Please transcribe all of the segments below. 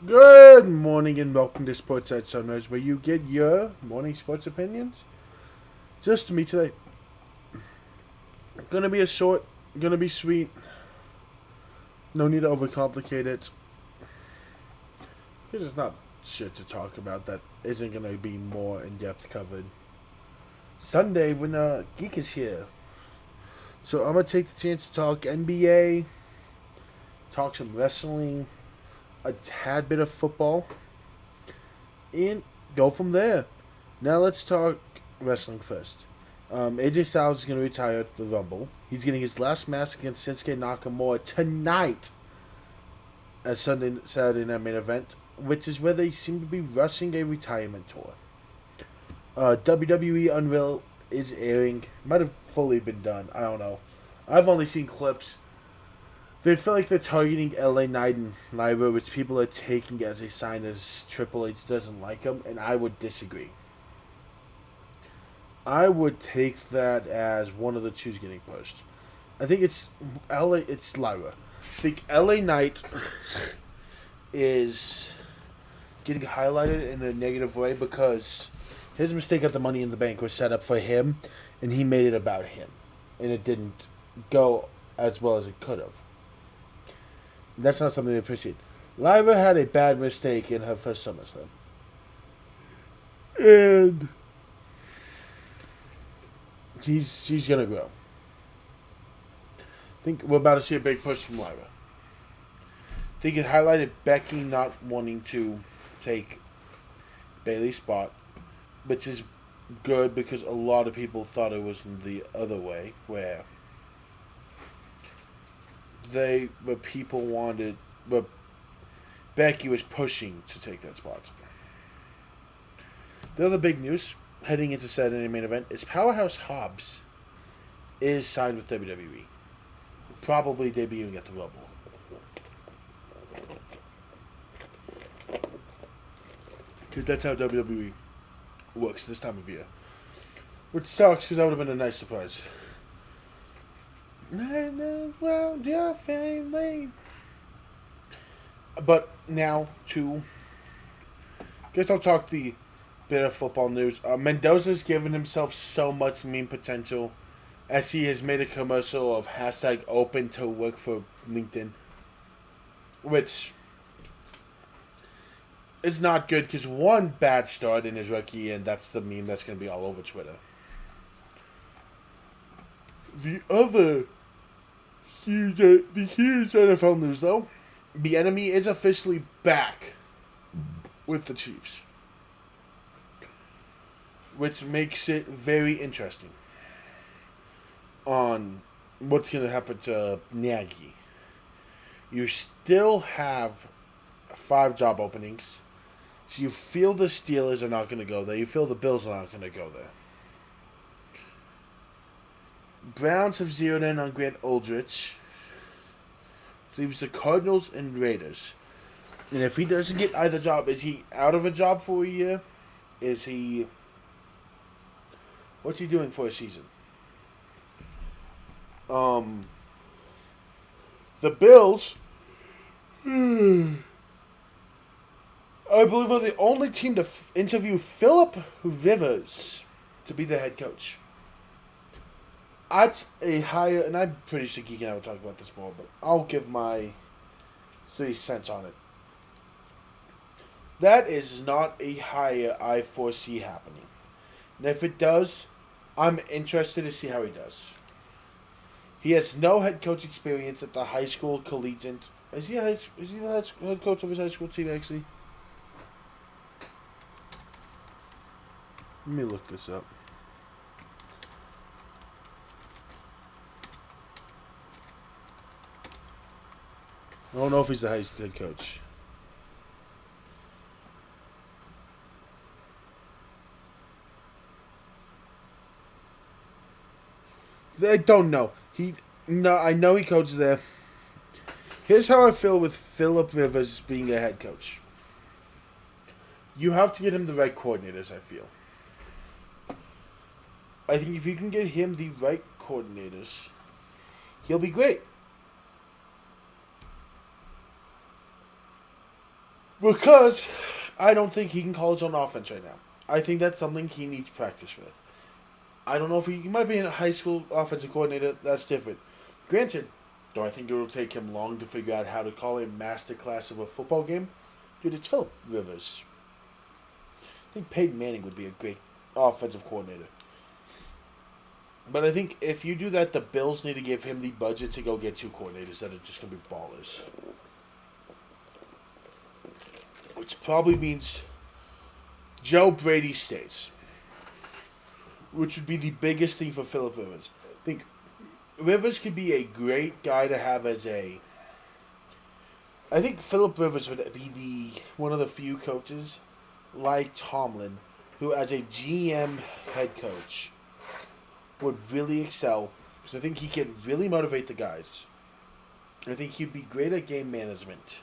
Good morning and welcome to Sports at Sunrise, where you get your morning sports opinions. Just me today. Gonna be a short, gonna be sweet. No need to overcomplicate it. Because it's not shit to talk about that isn't gonna be more in depth covered. Sunday when Geek is here. So I'm gonna take the chance to talk NBA, talk some wrestling, a tad bit of football, and go from there. Now let's talk wrestling first. AJ Styles is going to retire at the Rumble. He's getting his last match against Shinsuke Nakamura tonight at Saturday Night Main Event, which is where they seem to be rushing a retirement tour. WWE Unreal is airing. Might have fully been done. I don't know. I've only seen clips. They feel like they're targeting LA Knight and Lyra, which people are taking as a sign as Triple H doesn't like them, and I would disagree. I would take that as one of the two's getting pushed. I think it's Lyra. I think LA Knight is getting highlighted in a negative way because his mistake at the Money in the Bank was set up for him, and he made it about him, and it didn't go as well as it could have. That's not something to appreciate. Lyra had a bad mistake in her first SummerSlam, and she's gonna grow. I think we're about to see a big push from Lyra. I think it highlighted Becky not wanting to take Bayley's spot, which is good because a lot of people thought it was the other way, where Becky was pushing to take that spot. The other big news heading into Saturday Main Event is Powerhouse Hobbs is signed with WWE. Probably debuting at the Rumble. Because that's how WWE works this time of year. Which sucks because that would have been a nice surprise. Around your family. But now to guess I'll talk the bit of football news. Mendoza's given himself so much meme potential as he has made a commercial of hashtag open to work for LinkedIn, which is not good because one bad start in his rookie, and that's the meme that's going to be all over Twitter. The huge NFL news, though, the enemy is officially back with the Chiefs, which makes it very interesting on what's going to happen to Nagy. You still have 5 job openings. So you feel the Steelers are not going to go there. You feel the Bills are not going to go there. Browns have zeroed in on Grant Aldrich. Leaves the Cardinals and Raiders. And if he doesn't get either job, is he out of a job for a year? Is he... What's he doing for a season? The Bills, I believe, are the only team to interview Phillip Rivers to be the head coach. That's a hire, and I'm pretty sure Geek and I will talk about this more, but I'll give my 3 cents on it. That is not a hire I foresee happening. And if it does, I'm interested to see how he does. He has no head coach experience at the high school collegiate. Is he the head coach of his high school team, actually? Let me look this up. I don't know if he's the head coach. I don't know. I know he coaches there. Here's how I feel with Phillip Rivers being a head coach. You have to get him the right coordinators, I feel. I think if you can get him the right coordinators, he'll be great. Because I don't think he can call his own offense right now. I think that's something he needs practice with. I don't know if he might be a high school offensive coordinator. That's different. Granted, do I think it will take him long to figure out how to call a masterclass of a football game? Dude, it's Philip Rivers. I think Peyton Manning would be a great offensive coordinator. But I think if you do that, the Bills need to give him the budget to go get two coordinators that are just going to be ballers. Which probably means Joe Brady stays. Which would be the biggest thing for Philip Rivers. I think Rivers could be a great guy to have as a... I think Philip Rivers would be one of the few coaches, like Tomlin, who as a GM head coach would really excel. Because I think he can really motivate the guys. I think he'd be great at game management.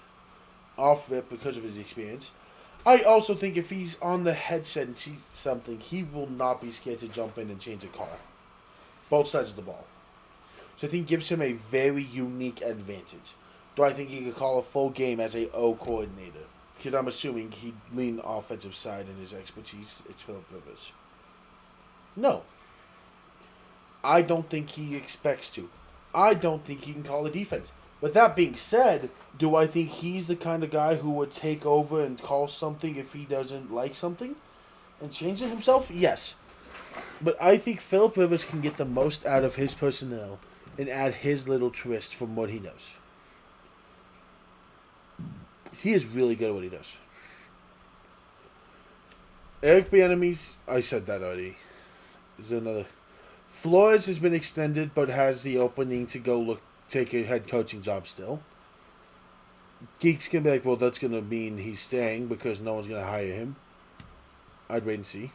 Off rip because of his experience. I also think if he's on the headset and sees something, he will not be scared to jump in and change a call. Both sides of the ball. So I think gives him a very unique advantage. Do I think he could call a full game as a O coordinator? Because I'm assuming he'd lean offensive side in his expertise. It's Philip Rivers. No. I don't think he expects to. I don't think he can call a defense. With that being said, do I think he's the kind of guy who would take over and call something if he doesn't like something and change it himself? Yes. But I think Philip Rivers can get the most out of his personnel and add his little twist from what he knows. He is really good at what he does. Eric Bieniemy's, I said that already. There's another. Flores has been extended but has the opening to go take a head coaching job still. Geek's going to be like, well, that's going to mean he's staying because no one's going to hire him. I'd wait and see.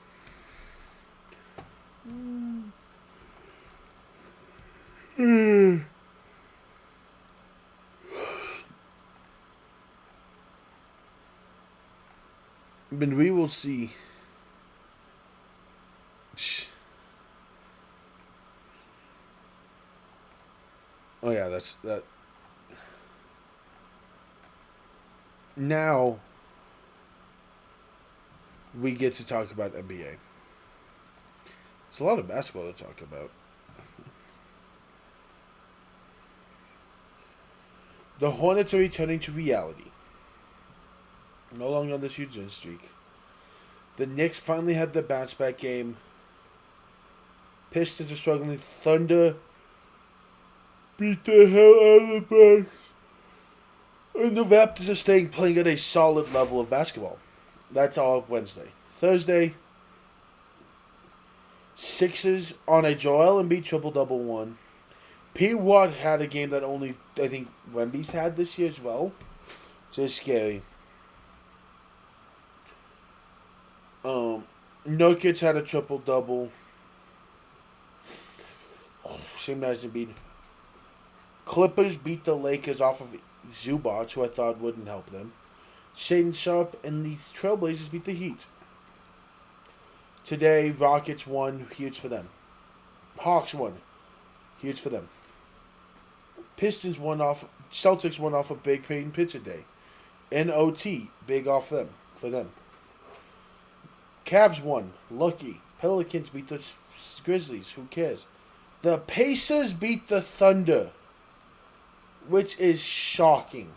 But we will see. Oh yeah, that's that. Now we get to talk about NBA. There's a lot of basketball to talk about. The Hornets are returning to reality. No longer on this huge win streak. The Knicks finally had the bounce back game. Pistons are struggling. Thunder beat the hell out of the Bucks. And the Raptors are playing at a solid level of basketball. That's all Wednesday. Thursday, Sixers on a Joel Embiid triple-double one. P. Watt had a game that only, I think, Wemby's had this year as well. Just scary. Nurkic had a triple-double. Same night as Embiid. Clippers beat the Lakers off of Zubac, who I thought wouldn't help them. Shaden Sharp and the Trailblazers beat the Heat. Today, Rockets won. Huge for them. Hawks won. Huge for them. Pistons won off. Celtics won off a big Peyton Pitcher day. NOT, big off them. For them. Cavs won. Lucky. Pelicans beat the Grizzlies. Who cares? The Pacers beat the Thunder. Which is shocking.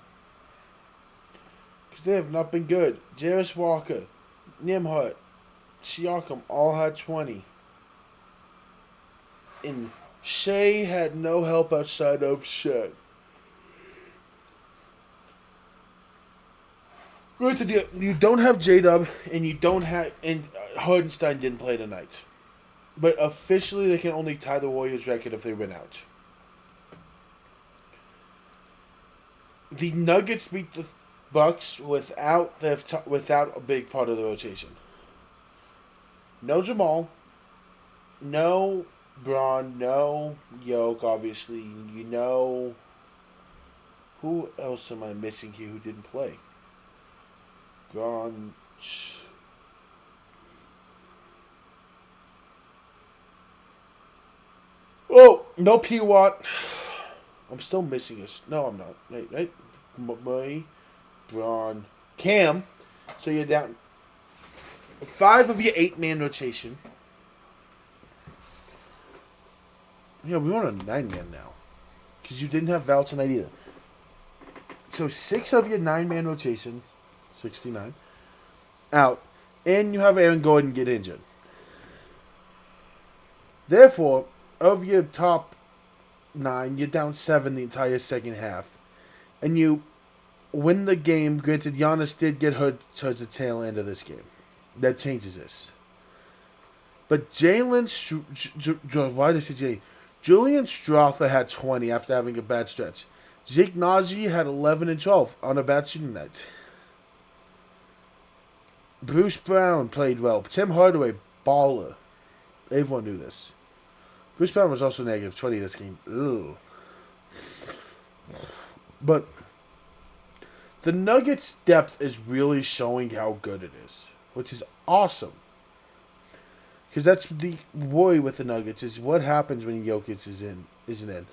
Because they have not been good. Jarris Walker, Nimhart, Siakam all had 20. And Shea had no help outside of Shea. You don't have J-Dub, and you don't have... And Hardenstein didn't play tonight. But officially, they can only tie the Warriors' record if they win out. The Nuggets beat the Bucks without a big part of the rotation. No Jamal. No Braun. No Yoke, obviously. You know... Who else am I missing here who didn't play? Braun... Oh, no P. Watt. I'm still missing this. No, I'm not. Right? Murray, Braun, Cam, so you're down 5 of your 8-man rotation. Yeah, we want a 9-man now. Because you didn't have Val tonight either. So 6 of your 9-man rotation, 69, out. And you have Aaron Gordon get injured. Therefore, of your top 9, you're down 7 the entire second half. And you win the game. Granted, Giannis did get hurt towards the tail end of this game. That changes this. But why did I say Jay? Julian Strother had 20 after having a bad stretch. Zeke Naji had 11 and 12 on a bad shooting night. Bruce Brown played well. Tim Hardaway, baller. Everyone knew this. Bruce Brown was also negative 20 this game. Ugh. But the Nuggets' depth is really showing how good it is, which is awesome. Because that's the worry with the Nuggets is what happens when Jokic isn't in.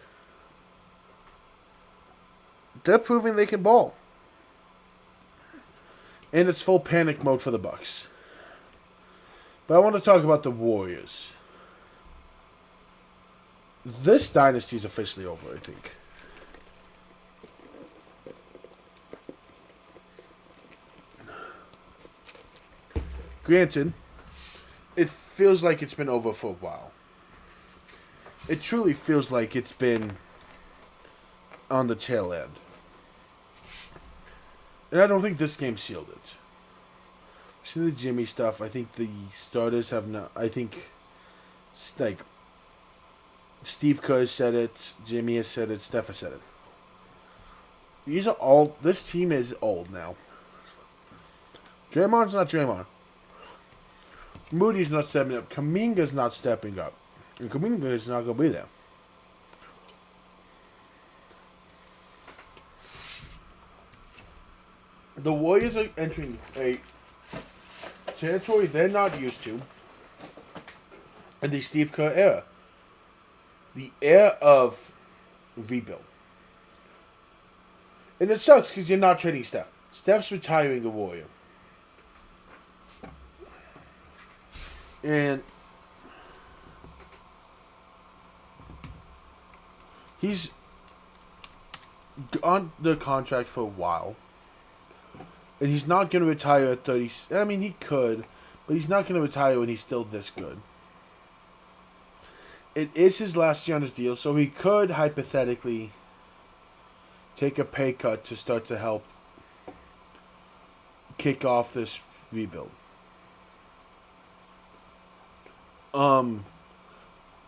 They're proving they can ball. And it's full panic mode for the Bucks. But I want to talk about the Warriors. This dynasty is officially over, I think. Granted, it feels like it's been over for a while. It truly feels like it's been on the tail end. And I don't think this game sealed it. See the Jimmy stuff, I think the starters have not... I think, like, Steve Kerr said it, Jimmy has said it, Steph has said it. These are all... This team is old now. Draymond's not Draymond. Moody's not stepping up. Kuminga's not stepping up. And Kuminga is not going to be there. The Warriors are entering a territory they're not used to in the Steve Kerr era. The era of rebuild. And it sucks because you're not trading Steph. Steph's retiring a Warrior. And he's on the contract for a while. And he's not going to retire at 30. I mean, he could. But he's not going to retire when he's still this good. It is his last year on his deal. So he could, hypothetically, take a pay cut to start to help kick off this rebuild.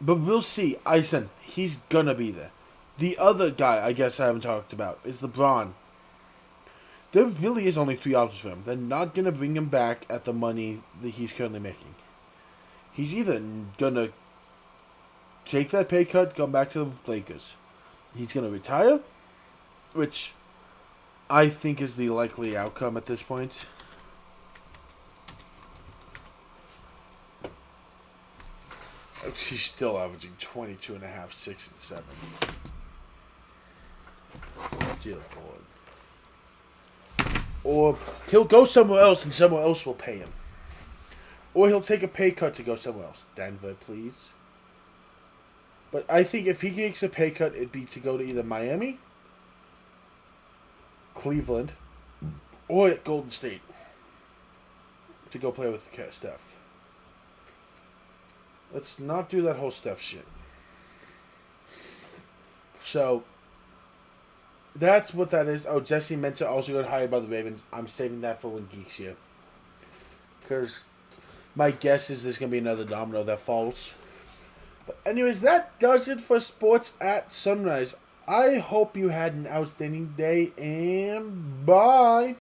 But we'll see. I said he's gonna be there. The other guy, I guess I haven't talked about, is LeBron. There really is only 3 options for him. They're not gonna bring him back at the money that he's currently making. He's either gonna take that pay cut, go back to the Lakers. He's gonna retire, which I think is the likely outcome at this point. He's still averaging 22.5, 6, and 7. Dear Lord. Or he'll go somewhere else and someone else will pay him. Or he'll take a pay cut to go somewhere else. Denver, please. But I think if he takes a pay cut, it'd be to go to either Miami, Cleveland, or Golden State to go play with Steph. Let's not do that whole Steph shit. So, that's what that is. Oh, Jesse Mensah also got hired by the Ravens. I'm saving that for when Geek's here. Because my guess is there's going to be another domino that falls. But anyways, that does it for Sports at Sunrise. I hope you had an outstanding day, and bye.